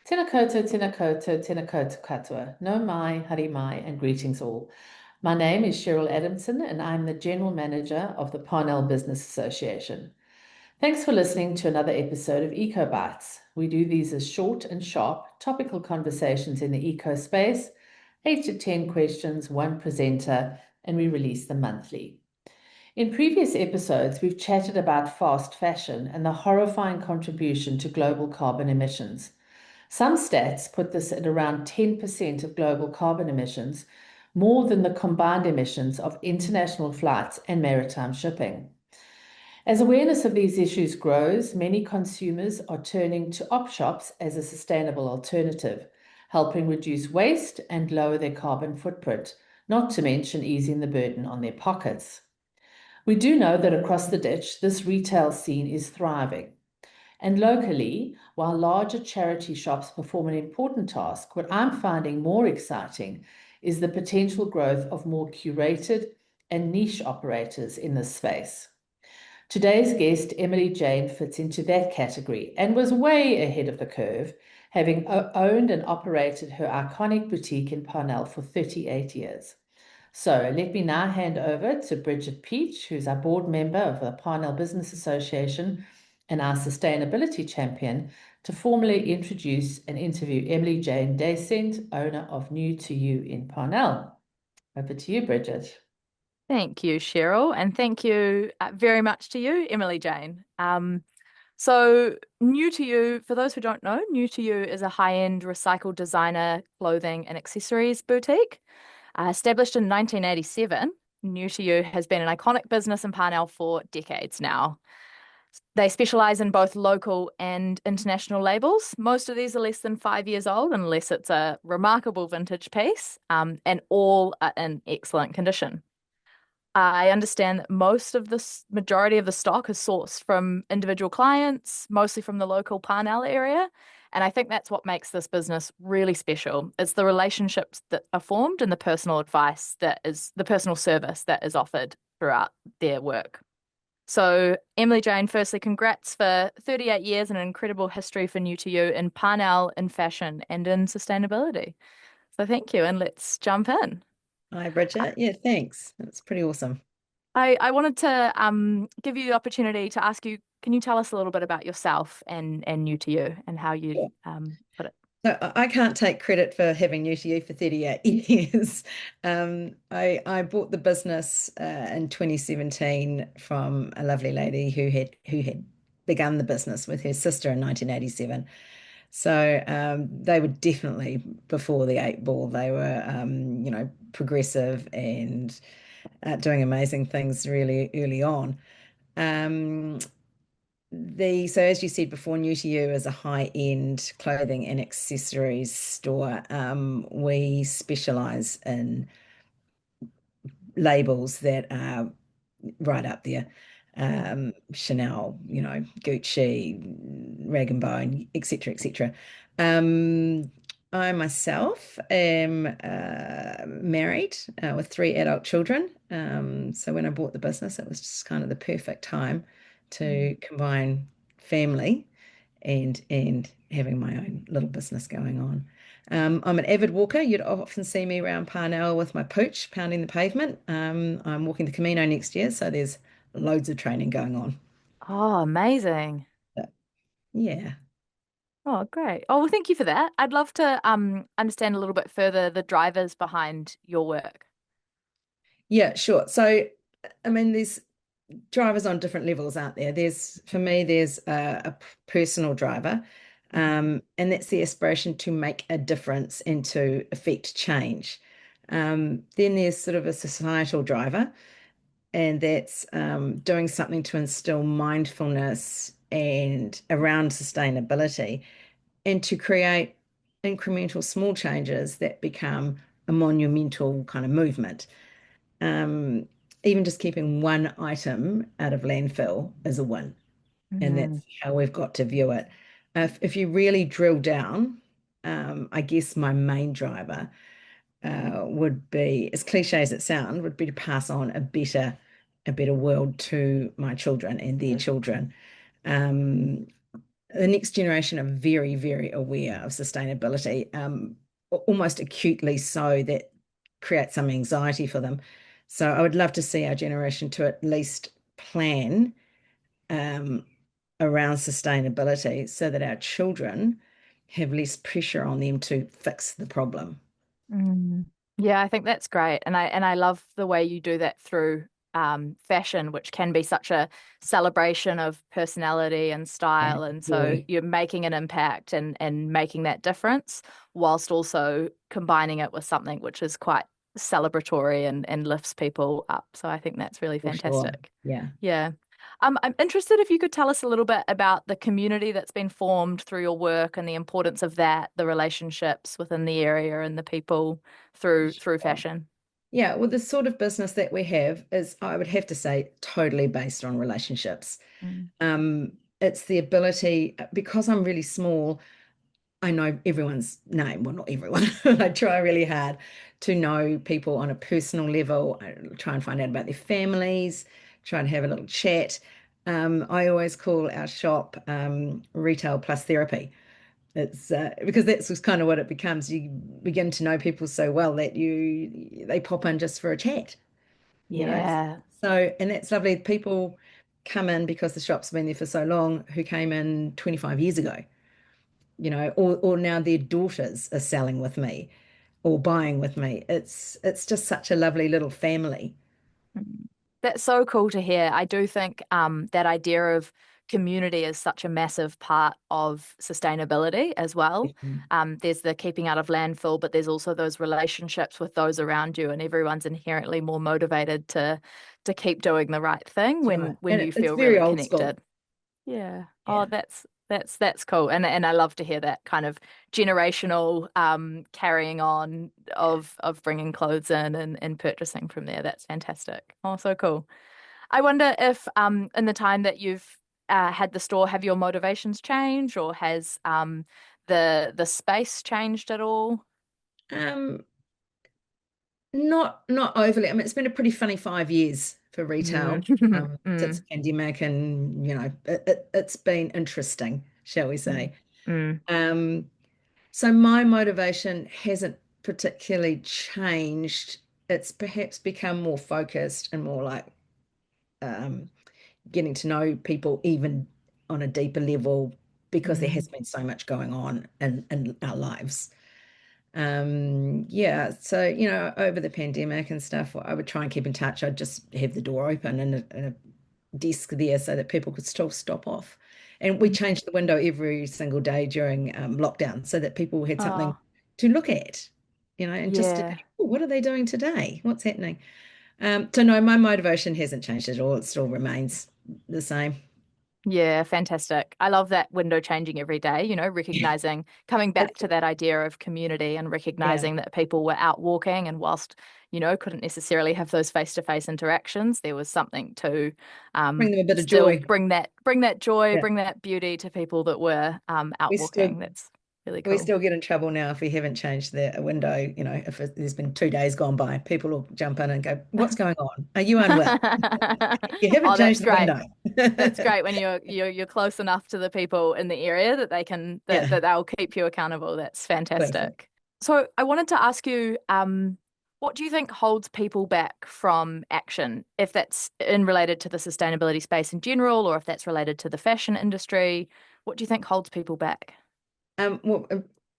Tēnā koutou, tēnā koutou, tēnā koutou katoa. No mai, hari mai, and greetings all. My name is Cheryl Adamson, and I'm the General Manager of the Parnell Business Association. Thanks for listening to another episode of Eco Bites. We do these as short and sharp, topical conversations in the eco space, 8 to 10 questions, one presenter, and we release them monthly. In previous episodes, we've chatted about fast fashion and the horrifying contribution to global carbon emissions. Some stats put this at around 10% of global carbon emissions, more than the combined emissions of international flights and maritime shipping. As awareness of these issues grows, many consumers are turning to op shops as a sustainable alternative, helping reduce waste and lower their carbon footprint, not to mention easing the burden on their pockets. We do know that across the ditch, this retail scene is thriving. And locally, while larger charity shops perform an important task, what I'm finding more exciting is the potential growth of more curated and niche operators in this space. Today's guest, Emily Jane, fits into that category and was way ahead of the curve, having owned and operated her iconic boutique in Parnell for 38 years. So let me now hand over to Bridget Peach, who's our board member of the Parnell Business Association and our sustainability champion, to formally introduce and interview Emily Jane Dasent, owner of New to You in Parnell. Over to you, Bridget. Thank you, Cheryl, and thank you very much to you, Emily Jane. So New to You, for those who don't know, New to You is a high-end recycled designer clothing and accessories boutique. Established in 1987, New to You has been an iconic business in Parnell for decades now. They specialize in both local and international labels. Most of these are less than 5 years old, unless it's a remarkable vintage piece, and all are in excellent condition. I understand that majority of the stock is sourced from individual clients, mostly from the local Parnell area. And I think that's what makes this business really special. It's the relationships that are formed and the personal advice the personal service that is offered throughout their work. So, Emily Jane, firstly, congrats for 38 years and an incredible history for New to You in Parnell, in fashion, and in sustainability. So, thank you, and let's jump in. Hi, Bridget. Yeah, thanks. That's pretty awesome. I wanted to give you the opportunity to ask you, can you tell us a little bit about yourself and New to You and how you Sure. put it? So I can't take credit for having New to You for 38 years. I bought the business in 2017 from a lovely lady who had begun the business with her sister in 1987. So they were definitely before the eight ball. They were, progressive and doing amazing things really early on. Um, so as you said before, New to You is a high-end clothing and accessories store. We specialize in labels that are right up there. Chanel, Gucci, Rag and Bone, etc., etc. I myself am married with three adult children. So when I bought the business, it was just kind of the perfect time to combine family and having my own little business going on. I'm an avid walker. You'd often see me around Parnell with my pooch pounding the pavement. I'm walking the Camino next year, so there's loads of training going on. Oh, amazing. But, yeah. Oh, great. Oh, well, thank you for that. I'd love to understand a little bit further the drivers behind your work. Yeah, sure. So, I mean, there's drivers on different levels, aren't there? For me, there's a personal driver, and that's the aspiration to make a difference and to affect change. Then there's sort of a societal driver, and that's doing something to instill mindfulness and around sustainability and to create incremental small changes that become a monumental kind of movement. Um, Even just keeping one item out of landfill is a win, and Mhm. that's how we've got to view it. If you really drill down, I guess my main driver would be, as cliche as it sounds, would be to pass on a better world to my children and their children. Um, the next generation are very, very aware of sustainability, almost acutely so that creates some anxiety for them. So I would love to see our generation to at least plan um, around sustainability so that our children have less pressure on them to fix the problem. Mm. Yeah, I think that's great. And I love the way you do that through fashion, which can be such a celebration of personality and Yeah, style. And so joy. you're making an impact and making that difference whilst also combining it with something which is quite celebratory and lifts people up. So I think that's really For sure. fantastic. Yeah. Yeah. I'm interested if you could tell us a little bit about the community that's been formed through your work and the importance of that, the relationships within the area and the people through Sure. fashion. Yeah, well, the sort of business that we have is, I would have to say, totally based on relationships. Mm. It's the ability, because I'm really small, I know everyone's name. Well, not everyone. I try really hard to know people on a personal level. I try and find out about their families, try and have a little chat. I always call our shop retail plus therapy. It's because that's just kind of what it becomes. You begin to know people so well that they pop in just for a chat, you know. Yeah. So, and that's lovely. People come in because the shop's been there for so long, who came in 25 years ago, or now their daughters are selling with me or buying with me. It's just such a lovely little family. Mm. That's so cool to hear. I do think that idea of community is such a massive part of sustainability as well. There's the keeping out of landfill, but there's also those relationships with those around you, and everyone's inherently more motivated to keep doing the right thing That's right. when And you it's feel very really old school. connected. Yeah. Oh, Yeah. that's cool. And I love to hear that kind of generational carrying on of bringing clothes in and purchasing from there. That's fantastic. Oh, so cool. I wonder if in the time that you've had the store, have your motivations changed or has the space changed at all? Um, not overly. I mean, it's been a pretty funny 5 years for Mm. retail since Mm. the pandemic, and it's been interesting, shall we Mm. say. Mm. Um, so my motivation hasn't particularly changed. It's perhaps become more focused and more like um, getting to know people even on a deeper level because there has Mm. been so much going on in our lives. Yeah, so over the pandemic and stuff, I would try and keep in touch. I'd just have the door open and a desk there so that people could still stop off. And we Mm. changed the window every single day during lockdown so that people had something Oh, to look at, and just to yeah. think, oh, what are they doing today? What's happening? So no, my motivation hasn't changed at all. It still remains the same. Yeah, fantastic. I love that window changing every day, recognizing, coming back It's, to that idea of community and yeah, recognizing that people were out walking and whilst, couldn't necessarily have those face-to-face interactions, there was something to bring them a bit of still joy. bring that joy, Yeah, bring that beauty to people that were out we still walking. That's really we cool. still get in trouble now if we haven't changed the window. If there's been 2 days gone by, people will jump in and go, "What's going on? Are you unwell? You haven't Oh, that's changed the great. window." That's great when you're close enough to the people in the area that they can that, Yeah, that they'll keep you accountable. That's exactly. fantastic. So I wanted to ask you, what do you think holds people back from action, if that's in related to the sustainability space in general, or if that's related to the fashion industry? What do you think holds people back? Well,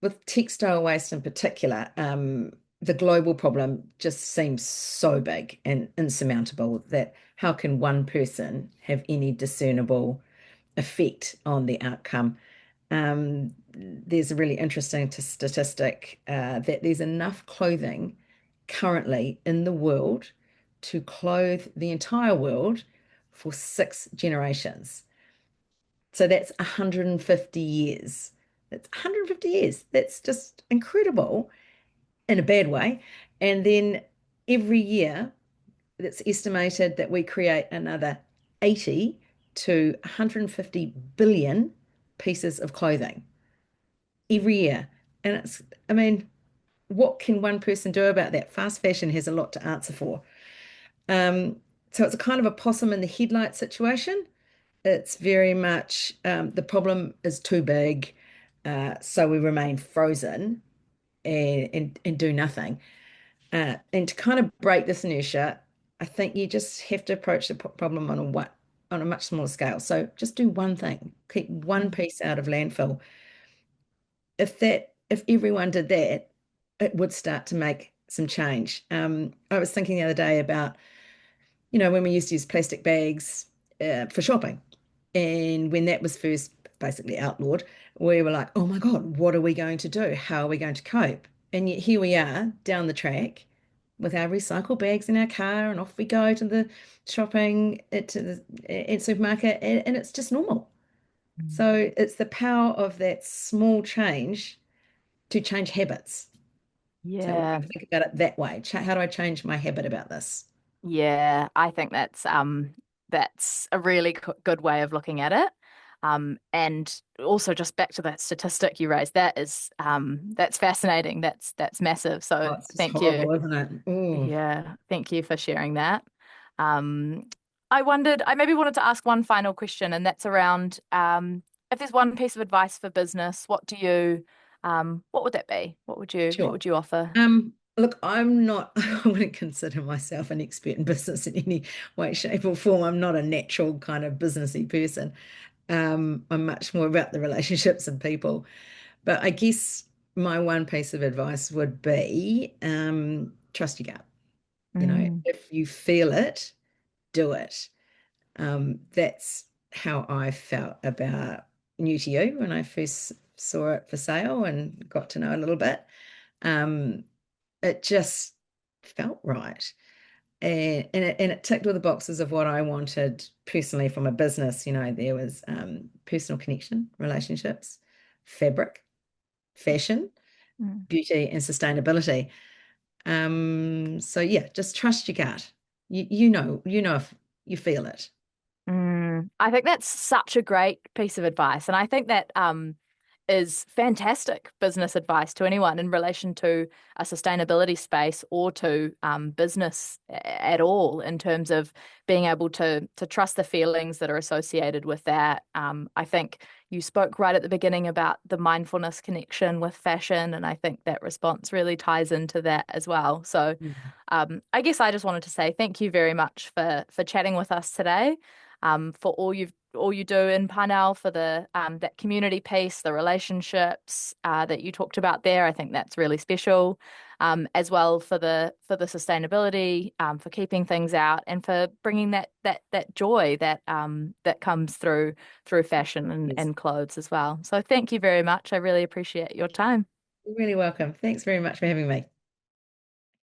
with textile waste in particular, the global problem just seems so big and insurmountable that how can one person have any discernible effect on the outcome? There's a really interesting statistic that there's enough clothing currently in the world to clothe the entire world for 6 generations. So that's 150 years. That's 150 years. That's just incredible in a bad way. And then every year, it's estimated that we create another 80 to 150 billion pieces of clothing every year. And I mean, what can one person do about that? Fast fashion has a lot to answer for. Um, so it's a kind of a possum in the headlight situation. It's very much the problem is too big, so we remain frozen and do nothing. And to kind of break this inertia, I think you just have to approach the problem on a much smaller scale. So just do one thing, keep one piece out of landfill. If everyone did that, it would start to make some change. I was thinking the other day about, when we used to use plastic bags for shopping, and when that was first basically outlawed, we were like, oh my God, what are we going to do? How are we going to cope? And yet here we are down the track with our recycle bags in our car, and off we go to the shopping to the supermarket, and it's just normal. So it's the power of that small change to change habits. So what do Yeah. you think about it that way? How do I change my habit about this? Yeah, I think that's a really good way of looking at it. And also just back to that statistic you raised, that's fascinating. That's massive. So Oh, it's just thank you. horrible, isn't it? Oh, Yeah, thank you for sharing that. Um, I maybe wanted to ask one final question, and that's around if there's one piece of advice for business, what would that be? What sure. would you offer? Look, I'm not, I wouldn't consider myself an expert in business in any way, shape, or form. I'm not a natural kind of businessy person. I'm much more about the relationships and people. But I guess my one piece of advice would be trust your gut. Mm, If you feel it, do it. That's how I felt about New to You when I first saw it for sale and got to know a little bit. Um, it just felt right. And it ticked all the boxes of what I wanted personally from a business. There was personal connection, relationships, fabric, fashion, mm. beauty, and sustainability. So yeah, just trust your gut. You know if you feel it. I think that's such a great piece of advice. And I think that is fantastic business advice to anyone in relation to a sustainability space or to business at all in terms of being able to trust the feelings that are associated with that. I think you spoke right at the beginning about the mindfulness connection with fashion, and I think that response really ties into that as well. So Mm. I guess I just wanted to say thank you very much for chatting with us today, for all you do in Parnell, for the that community piece, the relationships that you talked about there. I think that's really special, as well for the sustainability, for keeping things out, and for bringing that joy that comes through fashion Yes. and clothes as well. So thank you very much. I really appreciate your time. You're really welcome. Thanks very much for having me.